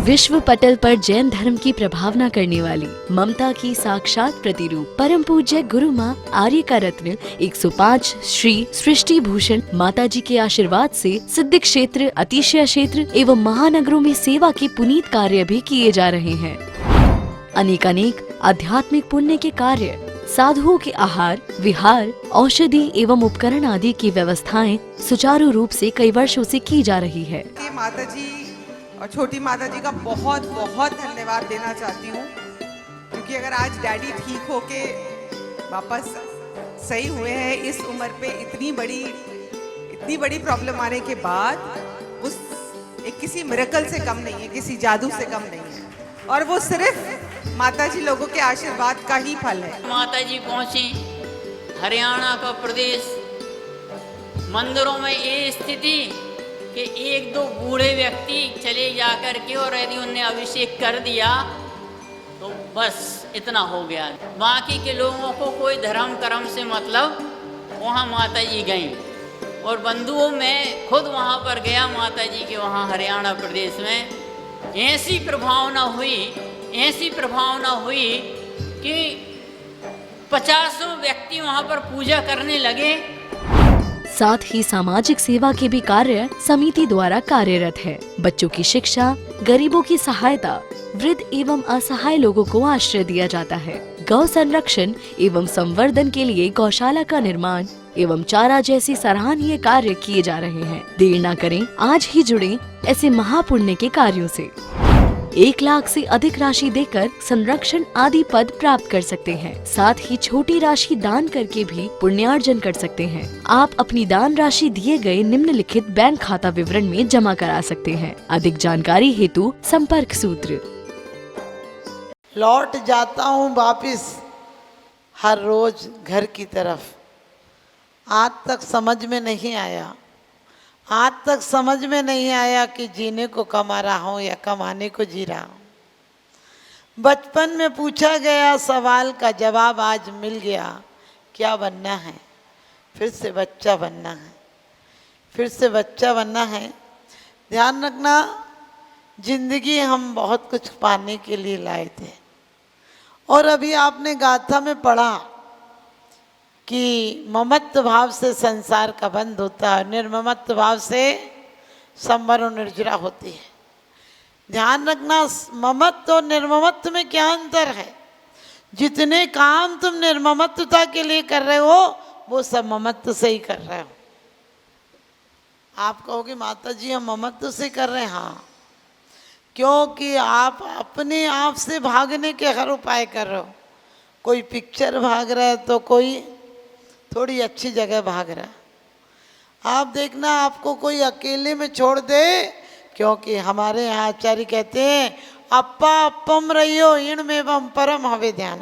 विश्व पटल पर जैन धर्म की प्रभावना करने वाली ममता की साक्षात प्रतिरूप परम पूज्य गुरु माँ आर्य का रत्न 105 श्री सृष्टि भूषण माता जी के आशीर्वाद से सिद्धि क्षेत्र, अतिशय क्षेत्र एवं महानगरों में सेवा के पुनीत कार्य भी किए जा रहे हैं। अनेक आध्यात्मिक पुण्य के कार्य, साधुओं के आहार, विहार, औषधि एवं उपकरण आदि की व्यवस्थाएं सुचारू रूप से कई वर्षों से की जा रही है। माता जी और छोटी माता जी का बहुत बहुत धन्यवाद देना चाहती हूँ, क्योंकि अगर आज डैडी ठीक होके वापस सही हुए हैं इस उम्र पे, इतनी बड़ी प्रॉब्लम आने के बाद, उस एक किसी मिरेकल से कम नहीं है, किसी जादू से कम नहीं है, और वो सिर्फ माता जी लोगों के आशीर्वाद का ही फल है। माता जी पहुंची हरियाणा का प्रदेश, मंदिरों में ये स्थिति कि एक दो बूढ़े व्यक्ति चले जाकर के और यदि उन्हें अभिषेक कर दिया तो बस इतना हो गया। बाकी के लोगों को कोई धर्म कर्म से मतलब, वहाँ माता जी गईं और बंधुओं में खुद वहाँ पर गया माता जी के वहाँ हरियाणा प्रदेश में। ऐसी प्रभावना हुई कि 50 व्यक्ति वहाँ पर पूजा करने लगे। साथ ही सामाजिक सेवा के भी कार्य समिति द्वारा कार्यरत है। बच्चों की शिक्षा, गरीबों की सहायता, वृद्ध एवं असहाय लोगों को आश्रय दिया जाता है। गौ संरक्षण एवं संवर्धन के लिए गौशाला का निर्माण एवं चारा जैसी सराहनीय कार्य किए जा रहे हैं। देर न करें, आज ही जुड़ें ऐसे महापुण्य के कार्यों से। 1 लाख से अधिक राशि देकर संरक्षण आदि पद प्राप्त कर सकते हैं। साथ ही छोटी राशि दान करके भी पुण्यार्जन कर सकते हैं। आप अपनी दान राशि दिए गए निम्नलिखित बैंक खाता विवरण में जमा करा सकते हैं। अधिक जानकारी हेतु संपर्क सूत्र। लौट जाता हूँ वापिस हर रोज घर की तरफ। आज तक समझ में नहीं आया कि जीने को कमा रहा हूँ या कमाने को जी रहा हूँ। बचपन में पूछा गया सवाल का जवाब आज मिल गया, क्या बनना है? फिर से बच्चा बनना है। ध्यान रखना, जिंदगी हम बहुत कुछ पाने के लिए लाए थे, और अभी आपने गाथा में पढ़ा कि ममत्व भाव से संसार का बंध होता है, निर्ममत्व भाव से संवर और निर्जरा होती है। ध्यान रखना, ममत्व और निर्ममत्व में क्या अंतर है? जितने काम तुम निर्ममत्वता के लिए कर रहे हो वो सब ममत्व से ही कर रहे हो। आप कहोगे माता जी हम ममत्व से कर रहे हैं। हाँ, क्योंकि आप अपने आप से भागने के हर उपाय कर रहे हो। कोई पिक्चर भाग रहा है तो कोई थोड़ी अच्छी जगह भाग रहा है। आप देखना, आपको कोई अकेले में छोड़ दे, क्योंकि हमारे यहाँ आचार्य कहते हैं अप्पा अप्पम रहियो इण में परम हवे ध्यान।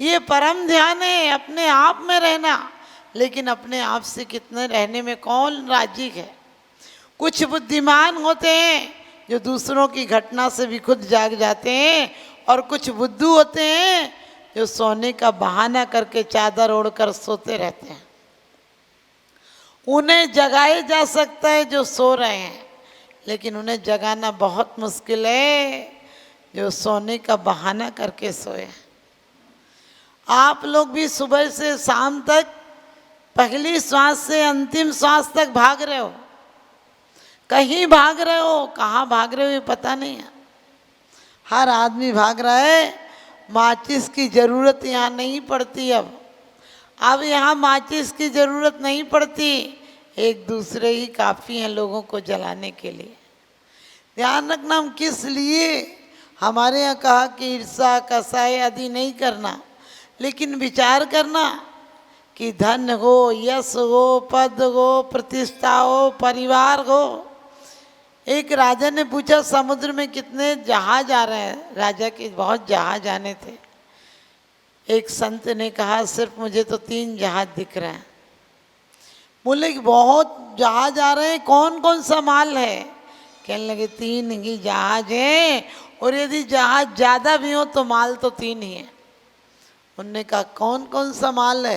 ये परम ध्यान है, अपने आप में रहना। लेकिन अपने आप से कितने रहने में कौन राजी है? कुछ बुद्धिमान होते हैं जो दूसरों की घटना से भी खुद जाग जाते हैं, और कुछ बुद्धू होते हैं जो सोने का बहाना करके चादर ओढ़कर सोते रहते हैं। उन्हें जगाया जा सकता है जो सो रहे हैं, लेकिन उन्हें जगाना बहुत मुश्किल है जो सोने का बहाना करके सोए। आप लोग भी सुबह से शाम तक पहली श्वास से अंतिम श्वास तक भाग रहे हो। कहीं भाग रहे हो, कहाँ भाग रहे हो ये पता नहीं है। हर आदमी भाग रहा है। माचिस की ज़रूरत यहाँ नहीं पड़ती। अब यहाँ माचिस की ज़रूरत नहीं पड़ती, एक दूसरे ही काफ़ी हैं लोगों को जलाने के लिए। ध्यान रखना, हम किस लिए, हमारे यहाँ कहा कि ईर्षा कसाई आदि नहीं करना, लेकिन विचार करना कि धन हो, यश हो, पद हो, प्रतिष्ठा हो, परिवार हो। एक राजा ने पूछा समुद्र में कितने जहाज आ रहे हैं? राजा के बहुत जहाज आने थे। एक संत ने कहा सिर्फ मुझे तो 3 जहाज दिख रहे हैं। बोले कि बहुत जहाज आ रहे हैं, कौन कौन सा माल है? कहने लगे 3 ही जहाज हैं, और यदि जहाज ज़्यादा भी हो तो माल तो 3 ही है। उनने कहा कौन कौन सा माल है?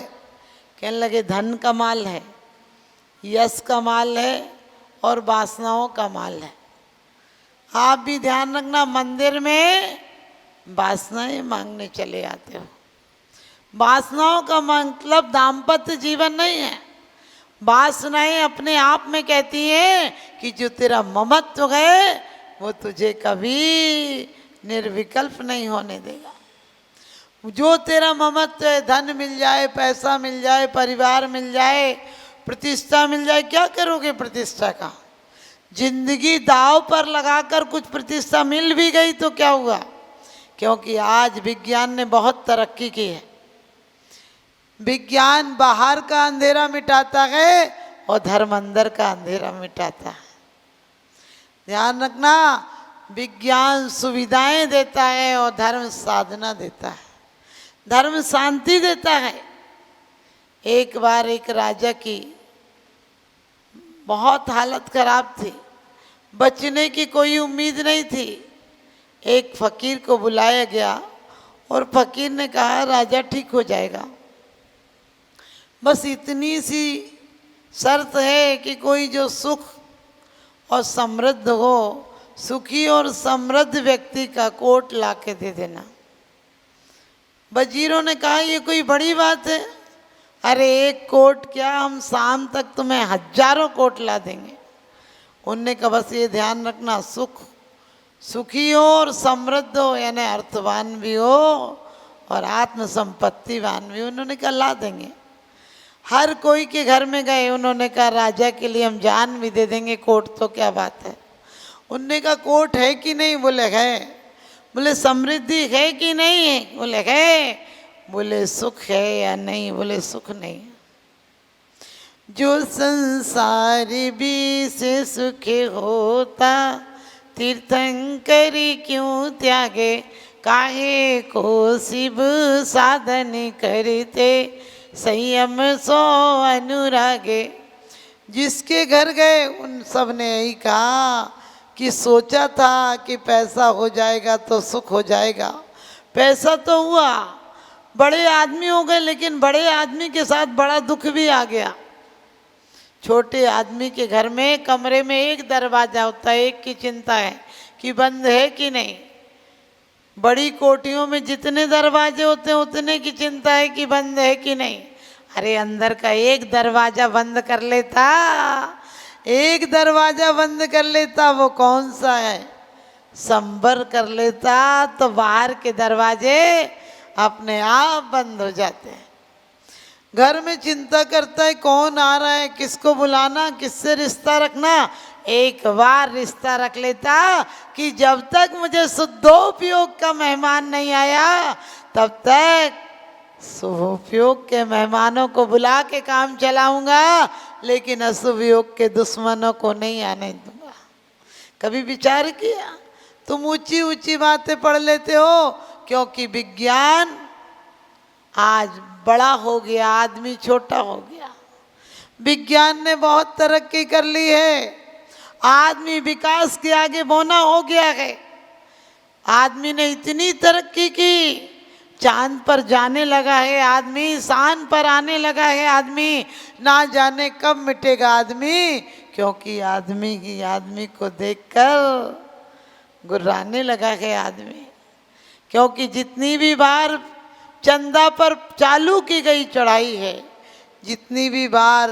कहने लगे धन का माल है, यश का माल है, और वासनाओं का माल है। आप भी ध्यान रखना, मंदिर में वासनाएं मांगने चले आते हो। वासनाओं का मतलब दाम्पत्य जीवन नहीं है। वासनाएं अपने आप में कहती हैं कि जो तेरा ममत्व है वो तुझे कभी निर्विकल्प नहीं होने देगा। जो तेरा ममत्व है, धन मिल जाए, पैसा मिल जाए, परिवार मिल जाए, प्रतिष्ठा मिल जाए, क्या करोगे प्रतिष्ठा का? जिंदगी दांव पर लगाकर कुछ प्रतिष्ठा मिल भी गई तो क्या हुआ? क्योंकि आज विज्ञान ने बहुत तरक्की की है। विज्ञान बाहर का अंधेरा मिटाता है और धर्म अंदर का अंधेरा मिटाता है। ध्यान रखना, विज्ञान सुविधाएं देता है और धर्म साधना देता है। धर्म शांति देता है। एक बार एक राजा की बहुत हालत खराब थी, बचने की कोई उम्मीद नहीं थी। एक फकीर को बुलाया गया और फकीर ने कहा राजा ठीक हो जाएगा, बस इतनी सी शर्त है कि कोई जो सुख और समृद्ध हो, सुखी और समृद्ध व्यक्ति का कोट ला के दे देना। वजीरों ने कहा ये कोई बड़ी बात है? अरे एक कोट क्या, हम शाम तक तुम्हें हजारों कोट ला देंगे। उनने कहा बस ये ध्यान रखना, सुखी हो और समृद्ध हो, यानी अर्थवान भी हो और आत्म संपत्तिवान भी। उन्होंने कहा ला देंगे। हर कोई के घर में गए, उन्होंने कहा राजा के लिए हम जान भी दे देंगे, कोट तो क्या बात है। उनने कहा कोट है कि नहीं? बोले है। बोले समृद्धि है कि नहीं है? बोले है। बोले सुख है या नहीं? बोले सुख नहीं। जो संसार भी से सुख होता, तीर्थंकरी क्यों त्यागे, काहे को शिव साधन करते, संयम सो अनुरागे। जिसके घर गए उन सब ने यही कहा कि सोचा था कि पैसा हो जाएगा तो सुख हो जाएगा। पैसा तो हुआ, बड़े आदमी हो गए, लेकिन बड़े आदमी के साथ बड़ा दुख भी आ गया। छोटे आदमी के घर में कमरे में एक दरवाजा होता है, एक की चिंता है कि बंद है कि नहीं। बड़ी कोठियों में जितने दरवाजे होते हैं उतने की चिंता है कि बंद है कि नहीं। अरे अंदर का एक दरवाजा बंद कर लेता, एक दरवाजा बंद कर लेता, वो कौन सा है? संबर कर लेता तो बाहर के दरवाजे अपने आप बंद हो जाते हैं। घर में चिंता करता है कौन आ रहा है, किसको बुलाना, किससे रिश्ता रखना। एक बार रिश्ता रख लेता कि जब तक मुझे शुद्धोपयोग का मेहमान नहीं आया तब तक शुभोपयोग के मेहमानों को बुला के काम चलाऊंगा, लेकिन अशुभ योग के दुश्मनों को नहीं आने दूंगा। कभी विचार किया? तुम ऊंची ऊंची बातें पढ़ लेते हो क्योंकि विज्ञान आज बड़ा हो गया, आदमी छोटा हो गया। विज्ञान ने बहुत तरक्की कर ली है, आदमी विकास के आगे बौना हो गया है। आदमी ने इतनी तरक्की की, चांद पर जाने लगा है आदमी, शान पर आने लगा है आदमी। ना जाने कब मिटेगा आदमी, क्योंकि आदमी को देखकर गुर्राने लगा है आदमी। क्योंकि जितनी भी बार चंदा पर चालू की गई चढ़ाई है, जितनी भी बार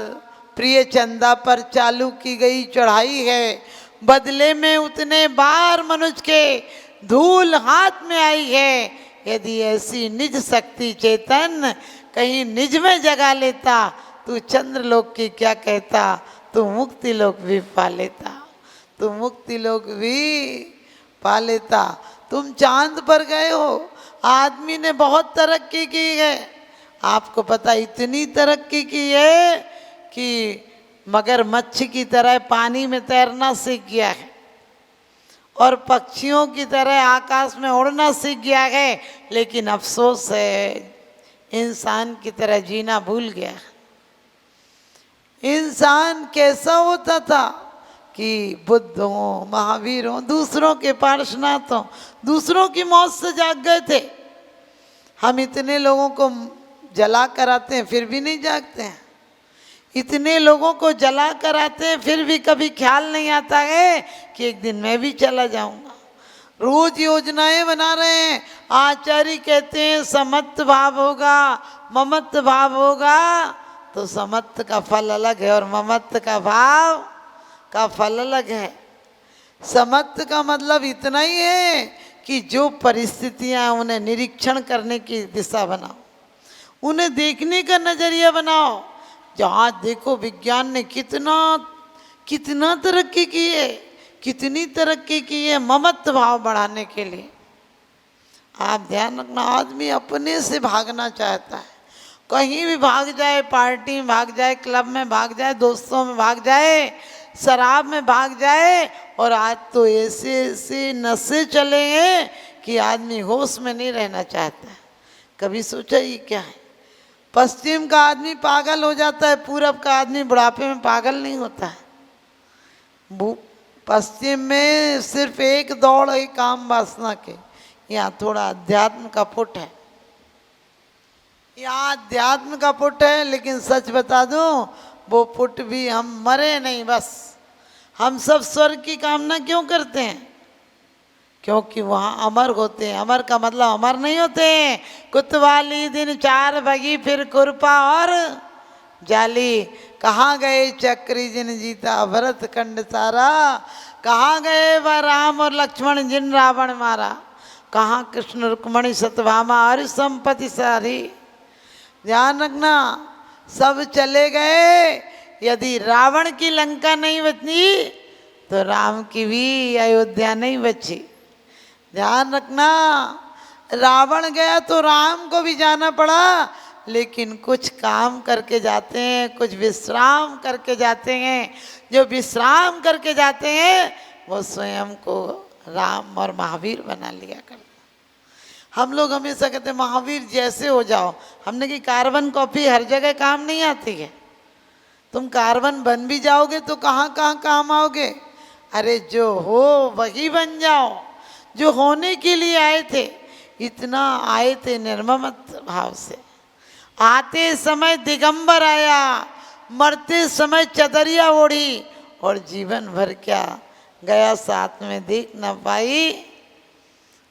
प्रिय चंदा पर चालू की गई चढ़ाई है, बदले में उतने बार मनुष्य के धूल हाथ में आई है। यदि ऐसी निज शक्ति चेतन कहीं निज में जगा लेता, तू चंद्रलोक की क्या कहता, तू मुक्ति लोक भी पा लेता, तू मुक्ति लोक भी पा लेता। तुम चांद पर गए हो, आदमी ने बहुत तरक्की की है। आपको पता, इतनी तरक्की की है कि मगरमच्छ की तरह पानी में तैरना सीख गया है और पक्षियों की तरह आकाश में उड़ना सीख गया है, लेकिन अफसोस है इंसान की तरह जीना भूल गया। इंसान कैसा होता था कि बुद्ध हो, महावीर हो, दूसरों के पार्षनाथ हो, दूसरों की मौत से जाग गए थे। हम इतने लोगों को जला कर आते हैं फिर भी नहीं जागते हैं। इतने लोगों को जला कर आते हैं, फिर भी कभी ख्याल नहीं आता है कि एक दिन मैं भी चला जाऊंगा। रोज योजनाएं बना रहे हैं। आचार्य कहते हैं समत्व भाव होगा, ममत्व भाव होगा, तो समत्व का फल अलग है और ममत्व का भाव का फल अलग है। समत्व का मतलब इतना ही है कि जो परिस्थितियां, उन्हें निरीक्षण करने की दिशा बनाओ, उन्हें देखने का नजरिया बनाओ। जहाँ देखो विज्ञान ने कितना तरक्की की है, कितनी तरक्की की है ममत्व भाव बढ़ाने के लिए। आप ध्यान रखना, आदमी अपने से भागना चाहता है, कहीं भी भाग जाए, पार्टी में भाग जाए, क्लब में भाग जाए, दोस्तों में भाग जाए, शराब में भाग जाए। और आज तो ऐसे ऐसे नशे चले हैं कि आदमी होश में नहीं रहना चाहता है। कभी सोचा ये क्या है? पश्चिम का आदमी पागल हो जाता है, पूरब का आदमी बुढ़ापे में पागल नहीं होता है। पश्चिम में सिर्फ एक दौड़ है काम वासना के, यहाँ थोड़ा अध्यात्म का पुट है। यहाँ अध्यात्म का पुट है, लेकिन सच बता दूं, वो पुट भी हम मरे नहीं, बस हम सब स्वर्ग की कामना क्यों करते हैं? क्योंकि वहाँ अमर होते हैं। अमर का मतलब अमर नहीं होते हैं। कुतवाली दिन 4 बगी फिर कुरपा और जाली। कहाँ गए चक्री जिन जीता भरत खंड सारा, कहाँ गए वह राम और लक्ष्मण जिन रावण मारा, कहाँ कृष्ण रुक्मणी सत्यभामा और संपत्ति सारी। ध्यान रखना, सब चले गए। यदि रावण की लंका नहीं बची तो राम की भी अयोध्या नहीं बची। ध्यान रखना, रावण गया तो राम को भी जाना पड़ा, लेकिन कुछ काम करके जाते हैं, कुछ विश्राम करके जाते हैं। जो विश्राम करके जाते हैं वो स्वयं को राम और महावीर बना लिया करते। हम लोग हमेशा कहते हैं महावीर जैसे हो जाओ। हमने कि कार्बन कॉपी हर जगह काम नहीं आती है। तुम कार्बन बन भी जाओगे तो कहाँ कहाँ काम आओगे? अरे जो हो वही बन जाओ, जो होने के लिए आए थे। इतना आए थे निर्ममत भाव से। आते समय दिगंबर आया, मरते समय चदरिया ओढ़ी, और जीवन भर क्या गया साथ में देख न पाई।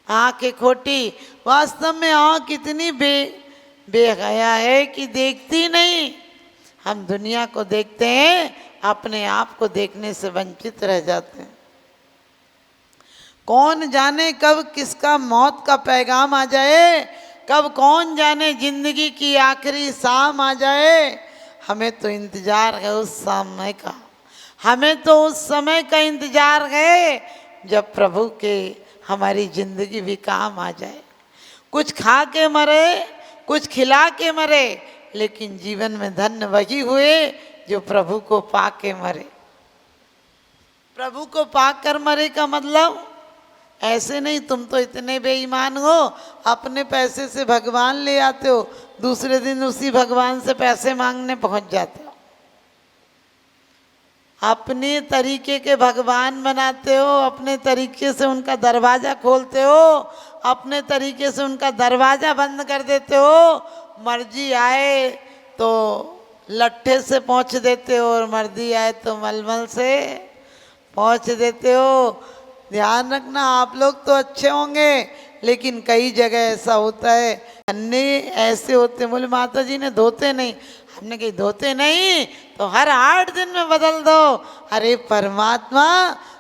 आँखें खोटी। वास्तव में आँख इतनी बेहया है कि देखती नहीं। हम दुनिया को देखते हैं, अपने आप को देखने से वंचित रह जाते हैं। कौन जाने कब किसका मौत का पैगाम आ जाए, कब कौन जाने जिंदगी की आखिरी शाम आ जाए। हमें तो इंतजार है उस समय का, हमें तो उस समय का इंतजार है जब प्रभु के हमारी जिंदगी भी काम आ जाए। कुछ खा के मरे, कुछ खिला के मरे, लेकिन जीवन में धन्य वही हुए जो प्रभु को पा के मरे। प्रभु को पाकर मरे का मतलब ऐसे नहीं तुम तो इतने बेईमान हो, अपने पैसे से भगवान ले आते हो, दूसरे दिन उसी भगवान से पैसे मांगने पहुंच जाते हो। अपने तरीके के भगवान बनाते हो, अपने तरीके से उनका दरवाज़ा खोलते हो, अपने तरीके से उनका दरवाज़ा बंद कर देते हो। मर्जी आए तो लट्ठे से पहुँच देते हो और मर्जी आए तो मलमल से पहुँच देते हो। ध्यान रखना, आप लोग तो अच्छे होंगे, लेकिन कई जगह ऐसा होता है, अन्य ऐसे होते। बोले माता जी ने धोते नहीं। हमने कही धोते नहीं तो हर 8 दिन में बदल दो। अरे परमात्मा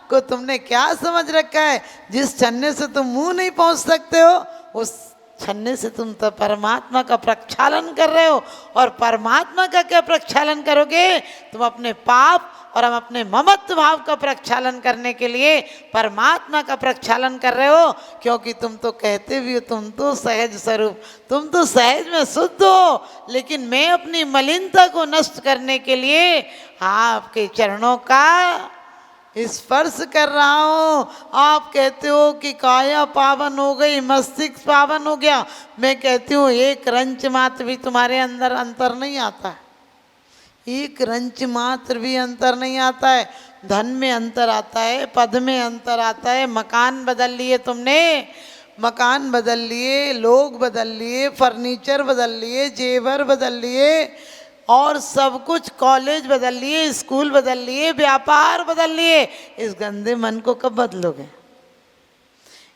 को तुमने क्या समझ रखा है? जिस छन्ने से तुम मुंह नहीं पहुंच सकते हो, उस छन्ने से तुम तो परमात्मा का प्रक्षालन कर रहे हो। और परमात्मा का क्या प्रक्षालन करोगे? तुम अपने पाप और हम अपने ममत्व भाव का प्रक्षालन करने के लिए परमात्मा का प्रक्षालन कर रहे हो। क्योंकि तुम तो कहते भी हो तुम तो सहज स्वरूप, तुम तो सहज में शुद्ध हो, लेकिन मैं अपनी मलिनता को नष्ट करने के लिए आपके चरणों का स्पर्श कर रहा हूँ। आप कहते हो कि काया पावन हो गई, मस्तिष्क पावन हो गया। मैं कहती हूँ एक रंच मात्र भी तुम्हारे अंदर अंतर नहीं आता है, एक रंच मात्र भी अंतर नहीं आता है। धन में अंतर आता है, पद में अंतर आता है। मकान बदल लिए तुमने, मकान बदल लिए, लोग बदल लिए, फर्नीचर बदल लिए, जेवर बदल लिए, और सब कुछ कॉलेज बदल लिए, स्कूल बदल लिए, व्यापार बदल लिए, इस गंदे मन को कब बदलोगे?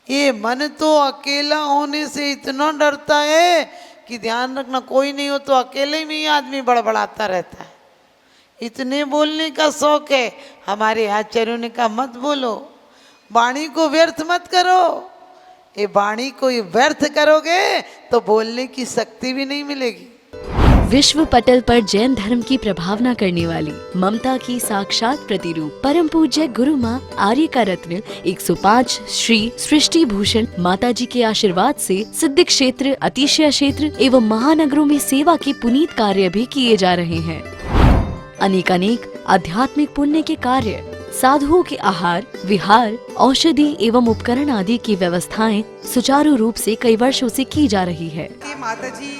ये मन तो अकेला होने से इतना डरता है कि ध्यान रखना, कोई नहीं हो तो अकेले में ही आदमी बड़बड़ाता रहता है। इतने बोलने का शौक है। हमारे आचार्यों ने कहा मत बोलो, वाणी को व्यर्थ मत करो। ये वाणी को व्यर्थ करोगे तो बोलने की शक्ति भी नहीं मिलेगी। विश्व पटल पर जैन धर्म की प्रभावना करने वाली ममता की साक्षात प्रतिरूप परम पूज्य गुरु माँ आर्य का रत्न 105 श्री सृष्टि भूषण माता जी के आशीर्वाद से सिद्ध क्षेत्र, अतिशय क्षेत्र एवं महानगरों में सेवा के पुनीत कार्य भी किए जा रहे हैं। अनेक आध्यात्मिक पुण्य के कार्य, साधुओं के आहार, विहार, औषधि एवं उपकरण आदि की व्यवस्थाएं सुचारू रूप से कई वर्षों से की जा रही है। माता जी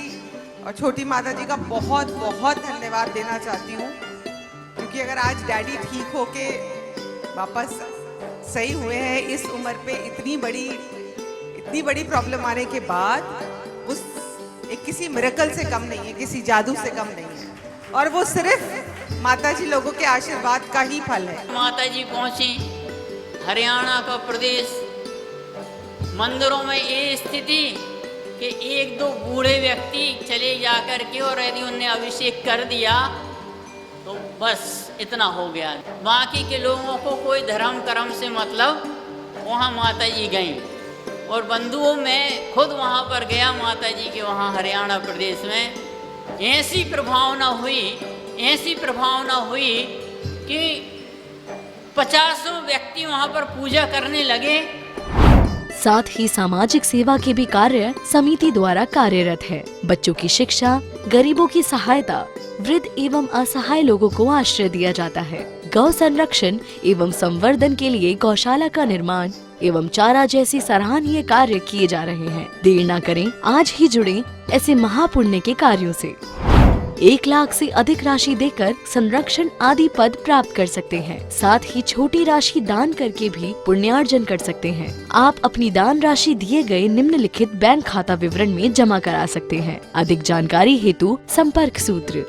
और छोटी माता जी का बहुत बहुत धन्यवाद देना चाहती हूँ, क्योंकि अगर आज डैडी ठीक होके वापस सही हुए हैं इस उम्र पे, इतनी बड़ी प्रॉब्लम आने के बाद, उस एक किसी मिरेकल से कम नहीं है, किसी जादू से कम नहीं है, और वो सिर्फ माता जी लोगों के आशीर्वाद का ही फल है। माता जी पहुंची हरियाणा का प्रदेश, मंदिरों में ये स्थिति कि एक दो बूढ़े व्यक्ति चले जा कर के और यदि उनने अभिषेक कर दिया तो बस इतना हो गया। बाकी के लोगों को कोई धर्म कर्म से मतलब, वहाँ माता जी गईं और बंधुओं में खुद वहाँ पर गया माता जी के वहाँ हरियाणा प्रदेश में। ऐसी प्रभावना हुई कि 50 व्यक्ति वहाँ पर पूजा करने लगे। साथ ही सामाजिक सेवा के भी कार्य समिति द्वारा कार्यरत है। बच्चों की शिक्षा, गरीबों की सहायता, वृद्ध एवं असहाय लोगों को आश्रय दिया जाता है। गौ संरक्षण एवं संवर्धन के लिए गौशाला का निर्माण एवं चारा जैसी सराहनीय कार्य किए जा रहे हैं। देर न करें, आज ही जुड़ें ऐसे महापुण्य के कार्यों से। 1 लाख से अधिक राशि देकर संरक्षण आदि पद प्राप्त कर सकते हैं। साथ ही छोटी राशि दान करके भी पुण्यार्जन कर सकते हैं। आप अपनी दान राशि दिए गए निम्नलिखित बैंक खाता विवरण में जमा करा सकते हैं। अधिक जानकारी हेतु संपर्क सूत्र